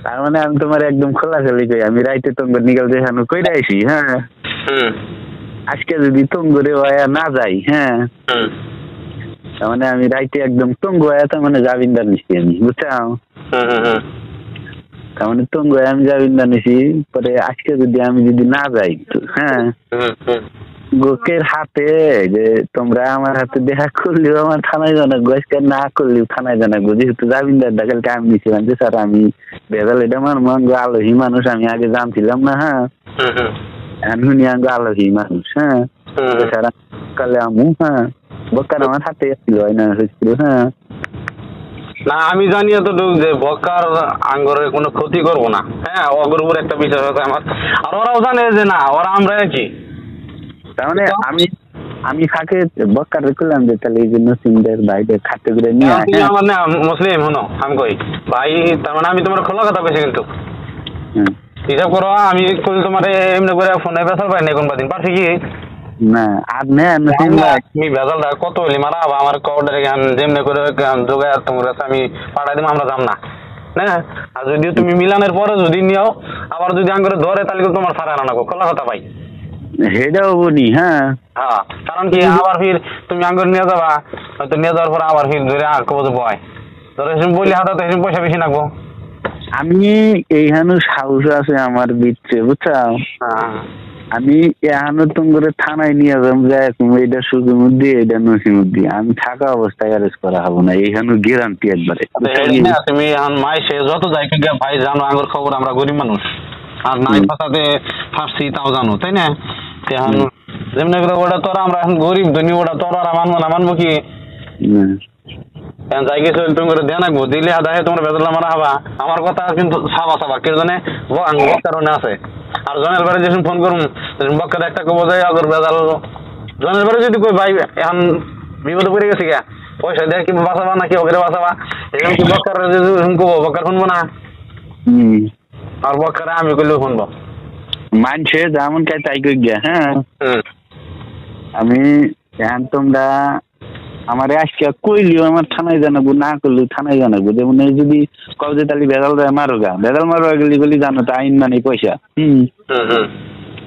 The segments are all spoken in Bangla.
তার মানে আমি তোমার একদম খোলাখুলি কই, আমি রাইতে তোমার নিকাল দেখানো কইরা আইছি। হ্যাঁ আজকে যদি টঙ্গরে ওয়া না যাই, হ্যাঁ তার মানে আমি রাইতে একদম টঙ্গ ওয়া তার মানে জামিনদার নিছি আমি, বুঝছাও? তার মানে টঙ্গ আমি জামিনদার নিছি। পরে আজকে যদি আমি যদি না যাই, হ্যাঁ গোকের হাতে যে তোমরা আমার হাতে দেখা করলেও আমার থানায় জানাবো, আজকে না করলেও থানায় জানাবো। যেহেতু জামিনদার কালকে আমি দিয়েছিলাম যে স্যার আমি ভেজাল এটা মানবো, আলোহী মানুষ, আমি আগে জানছিলাম না। হ্যাঁ আঙ্গ আলোহী মানুষ। হ্যাঁ স্যার কালে আমু, হ্যাঁ বকার আমার হাতে আসছিল না হয়েছিল। হ্যাঁ না আমি জানি তো যে বকার আঙ্গরের কোনো ক্ষতি করবো না। হ্যাঁ অগর উপর একটা বিশ্বাস আছে আমার, আর ওরাও জানে যে না ওরা আমরা কি। তার মানে আমি ফাঁকে বক্কার করলাম যে তাহলে এই জন্য সিমদের বাইরে খাতে করে নিয়ে তুমি আমার না মুসলিম হনো আমি কই ভাই, তার মানে আমি তোমার খোলা কথা কইছি কিন্তু হিসাব করো। আমি কই তোমার এমনি করে ফোনে বেসাল পাই না কোন দিন পারছি কি না আর না তুমি বেজালটা কত হইলি মারা আমার কর্ডারে গান যেমনি করে যোগায় তোমার কাছে আমি পাঠাই দিব, আমরা যাম না। হ্যাঁ আর যদি তুমি মিলানের পরে যদি নিও আবার যদি আঙ্গুরে ধরে তাহলে তোমার সারা না খোলা কথা পাই হেডাও বনি। হ্যাঁ হ্যাঁ কারণ কি আবার ফির তুমি আঙ্গুর নিয়ে যাবা, হয়তো নিয়ে যাওয়ার পরে আবার ফির ধরে কবজ বয় ধরে বললে হাতে তো পয়সা বেশি লাগবো। আমি এইখানে সাহস আছে আমার বিচ্ছে, বুঝছাও? আমি এখানে তোমার থানায় নিয়ে যাম, যাই তুমি এটা সুযোগ মধ্যে এটা নসিমুদ্দি আমি থাকা অবস্থায় অ্যারেস্ট করা হবো না, এইখানে গ্যারান্টি একবারে। তুমি এখন মাইসে যত যাই ভাই জানো আঙ্গুর খবর, আমরা গরিব মানুষ আর নাই ফাঁসাতে ফাঁসছি তাও জানো, তাই না? এখন যেমনি করে ওটা তোরা আমরা এখন গরিব ধনী, ওটা তোরা মানবো না, মানবো কি? যাই কিছু তুমি করে দিয়ে রাখবো, দিলে আদায় তোমার বেদলা মারা হবা। আমার কথা কিন্তু সাবা সাবা কেউ জানে কারণে আছে। আর জনের বাড়ি যখন ফোন করুন বক্কার একটা কব যায় আগর বেজাল জনের বাড়ি যদি কই ভাই এখন বিপদে পড়ে গেছি গা পয়সা দিয়ে কি বাঁচাবা নাকি ওকে বাঁচাবা, এরকম কি বক্কার কব বক্কার শুনবো না? আর বক্কারে আমি কইলেও শুনবো মানছে যেমন কে তাই কই গিয়া। হ্যাঁ আমি এখন তোমরা আমার আজকে কইলিও আমার থানায় জানাবো, না করলেও থানায় জানাবো। যেমন যদি কবে তাহলে বেদাল দেয় মারো গা, বেদাল মারো গেলি গলি জানো তো আইন মানে পয়সা।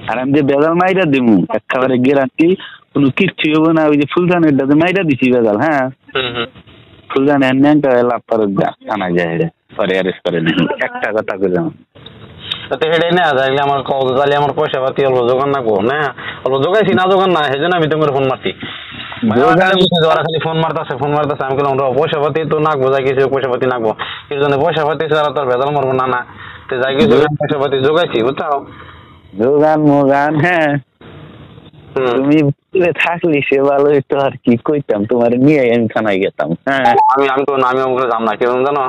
আর আমি যে বেদাল মাইরা দিমু একেবারে গ্যারান্টি, কোনো কিচ্ছু হবো না। ওই যে ফুলদানের দাদা মাইরা দিছি বেদাল। হ্যাঁ ফুলদান হ্যান্ডটা লাভ পারো গা, থানায় যায় পরে অ্যারেস্ট করে নেই। একটা কথা কই যেমন হেডে না যাইলে আমার তাহলে আমার পয়সা পাতি অল্প জোগান রাখবো না, অল্প জোগাইছি না জোগান না সেজন্য আমি তোমার ফোন মারছি। খালি ফোন মারতেছে আমি বললাম পয়সা পাতি তো নাকবো, যাই কিছু পয়সা পাতি নাকবো, কিছু পয়সা পাতি ছাড়া তোর ভেজাল মারবো না। না তো যাই কিছু পয়সা পাতি জোগাইছি, বুঝছো? যোগান মোগান। হ্যাঁ তুমি থাকলি সে ভালো একটু আর কি কইতাম, তোমার নিয়ে আমি থানায় গেতাম। হ্যাঁ আমি তো আমি যাম না, কেউ জানো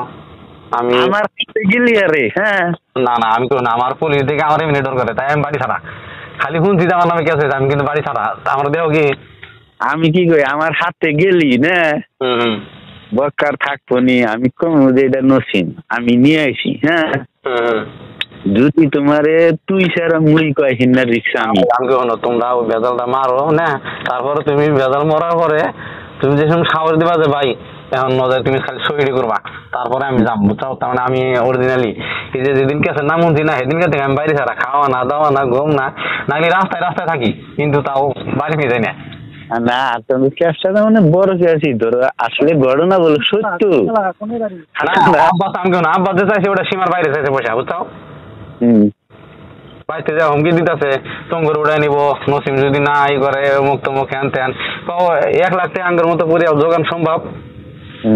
আমি আমার গেলি আরে। হ্যাঁ না না আমি কেউ না, আমার পুলিশ থেকে আমার এমনি ডর করে, তাই আমি বাড়ি ছাড়া খালি শুনছি আমার নামে কেসে, আমি কিন্তু বাড়ি ছাড়া। আমার দেহ কি আমি কি কই আমার হাতে গেলি না বক্কার থাকবো নি, আমি কম যে এটা নসিম আমি নিয়ে আসি। হ্যাঁ যদি তোমারে তুই সারা মুই কয়েছি না রিক্সা আমি তোমরা বেজালটা মারো না, তারপরে তুমি বেজাল মরার পরে তুমি যে সময় সাহস দিবা যে ভাই এখন নজর তুমি খালি সইডি করবা, তারপরে আমি যাম, বুঝছো? তার মানে আমি অরিজিনালি এই যে যেদিন কেসে নাম শুনছি না সেদিনকে থেকে আমি বাড়ি ছাড়া, খাওয়া না দাওয়া না ঘুম না, নাকি রাস্তায় রাস্তায় থাকি, কিন্তু তাও বাড়ি নিয়ে যাই না। না তুমি ক্যাশটা মানে বড় কেছি ধরো, আসলে ঘটনা বলো সত্য। আব্বা যে চাইছে ওটা সীমার বাইরে চাইছে পয়সা, বুঝছো? বাড়িতে যা হুমকি দিতেছে তোমার উড়াই নিব, নসিম যদি না ই করে মুক্ত মুখ হ্যান ত্যান, 1 লাখ টাকা আঙ্গের মতো পরে যোগান সম্ভব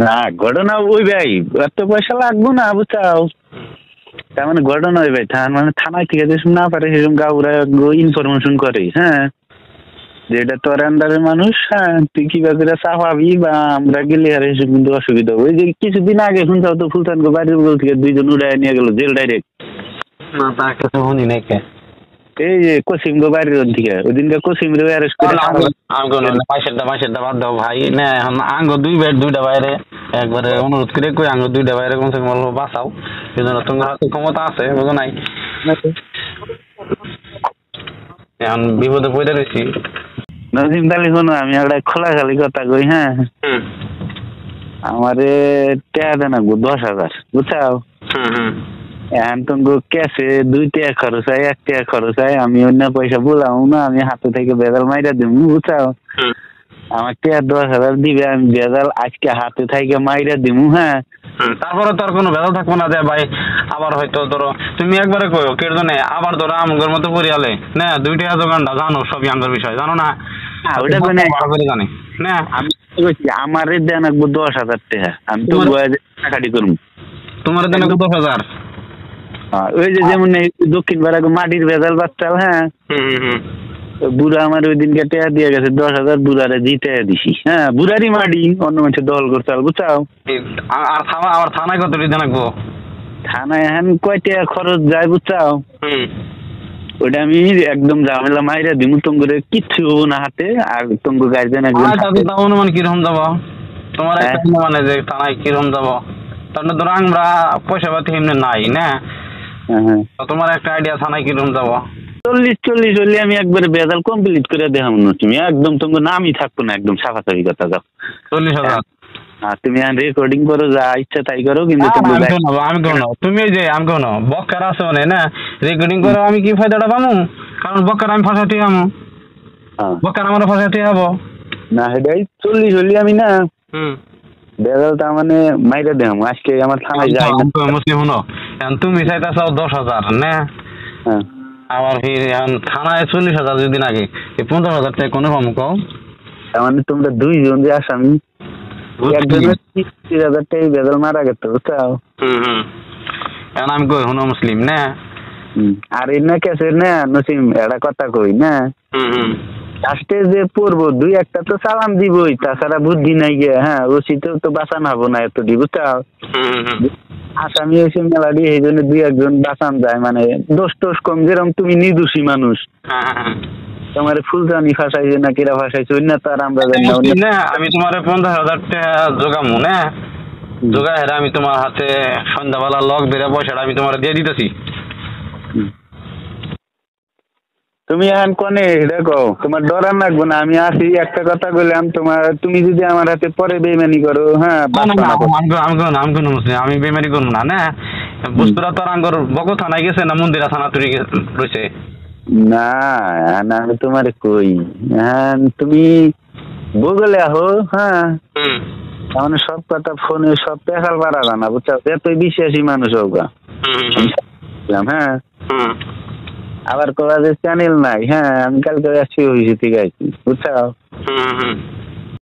না। ঘটনা ওই ভাই এত পয়সা লাগবো না, বুঝছাও? তার মানে ঘটনা ওই ভাই মানে থানায় থেকে যেসব না পারে সেরকম গাউরা ইনফরমেশন করে। হ্যাঁ যেটা তোর আন্ডারের মানুষ, হ্যাঁ তুই কিভাবে চাপাবি বা আমরা গেলে আর এসব কিন্তু অসুবিধা হবে। ওই যে কিছুদিন আগে শুনছাও তো ফুলতান বাড়ির বল থেকে 2 জন উড়াই নিয়ে গেল জেল ডাইরেক্ট। না তা কিছু শুনি নাই। এই যে কসিম গো বাড়ির থেকে ওই দিনকে কসিম রে অ্যারেস্ট করে মাসেরটা বাদ দাও ভাই না, এখন আঙ্গ 2টা বাইরে একবারে অনুরোধ করে কই আঙ্গ 2টা বাইরে কমসে কম বাঁচাও, সেজন্য তোমার হাতে ক্ষমতা আছে, বুঝো নাই? এখন বিপদে পড়ে রয়েছি। নসিম তালি শোনো আমি একটা খোলাখালি কথা কই। হ্যাঁ আমারে টাকা দেন 10,000, বুঝছাও? এখন তো ক্যাশে 2 টাকা খরচ হয় 1 টাকা খরচ হয় আমি অন্য পয়সা বলাম না আমি হাতে থেকে বেজাল মাইরা দেবো বুঝাও আমার টাকা 10,000 দিবে আমি বেজাল আজকে হাতে থেকে মাইরা দিবো হ্যাঁ তারপরে তোর কোনো ভেজাল থাকবো না যে ভাই আবার হয়তো ধরো তুমি একবারে কইও কেউ জানে আবার ধরো আমগর মতো পরিয়ালে না 2 টাকা দোকানটা জানো সবই আঙ্গর বিষয় জানো না ওটা মানে ভালো করে জানি না আমি বলছি আমারে দেন একবার 10,000 টাকা আমি তো টাকাটি করবো তোমার দেন 10,000 ওই যে যেমন দক্ষিণ পাড়া মাটির ভেজাল বাচ্চাল হ্যাঁ বুড়া আমার ওই দিনকে টেয়া দিয়ে গেছে 10,000 বুড়ারে জিতে দিছি হ্যাঁ বুড়ারই মাটি অন্য মানুষের দল করতে বুঝাও আর থানায় কত দিতে লাগবো থানায় এখন কয় টাকা খরচ যায় বুঝাও ওটা আমি একদম ঝামেলা মাইরা দিমু তোমার কিচ্ছু হবো না হাতে আর তোমার গার্জেন একদম অনুমান কিরকম যাবো তোমার মানে যে থানায় কিরকম যাবো তাহলে ধরো আমরা পয়সা পাতি এমনি নাই না তোমার একটা আইডিয়া থানায় কিরকম যাবো 40 হলে আমি একবারে বেজাল কমপ্লিট করে দেখাম না তুমি একদম তোমার নামই থাকবো না একদম সাফাসাফি কথা যাও 40,000 তুমি রেকর্ডিং করো যা ইচ্ছা তাই করো কিন্তু আমি কোনো তুমি যে আমি কোনো বক্কার আছে মানে না রেকর্ডিং করো আমি কি ফায়দাটা পাবো কারণ বক্কার আমি ফাঁসাতে যাবো বক্কার আমার ফাঁসাতে যাবো না সেটাই 40 হলে আমি না বেজাল তার মানে মাইরা দেখাম আজকে আমার থানায় যাই মুসলিম হনো তুমি চাইতেছ 10,000 না আবার ফির এখন থানায় 40,000 যদি আগে 15,000 টাকা কোনো কম কও তার মানে তোমরা 2 জন যে আসামি একজনের 30,000 টাকা বেজাল মারা গেছে বুঝছাও এখন আমি কই হনো মুসলিম না আর এনে কেসে না নসিম একটা কথা কই না লাস্টে যে পড়বো 2-1টা তো সালাম দিবই তাছাড়া বুদ্ধি নাই গে হ্যাঁ ওসিতেও তো বাঁচানো হবো না এত দি বুঝছাও আসামি হয়েছে মেলাডি এই জন্য 2-1 জন বাঁচান যায় মানে দোষ টোষ কম যেরকম তুমি নির্দোষী মানুষ তোমার ফুলজানি ফাঁসাইছে না কিরা ফাঁসাইছে অন্য তো আর আমরা জানি না আমি তোমার 15,000 টাকা জোগামু না জোগায় আমি তোমার হাতে সন্ধ্যাবেলা লক ধরে পয়সাটা আমি তোমার দিয়ে দিতেছি তুমি এখন কোনে দেখো তোমার ডরার লাগবো না আমি আসি একটা কথা বললাম তোমার তুমি যদি আমার হাতে পরে বেইমানি করো হ্যাঁ আমি বেইমানি করবো না না বুঝতে তো আঙ্গর বক থানায় গেছে না মন্দিরা থানা তুই রয়েছে না আমি তোমার কই হ্যাঁ তুমি গুগলে আহো হ্যাঁ মানে সব কথা ফোনে সব দেখাল পারা না বুঝছো এতই বিশ্বাসী মানুষ হোক হ্যাঁ আবার কোয়া যে চ্যানেল নাই হ্যাঁ আমি কালকে আসছি হয়েছি ঠিক আছে বুঝছো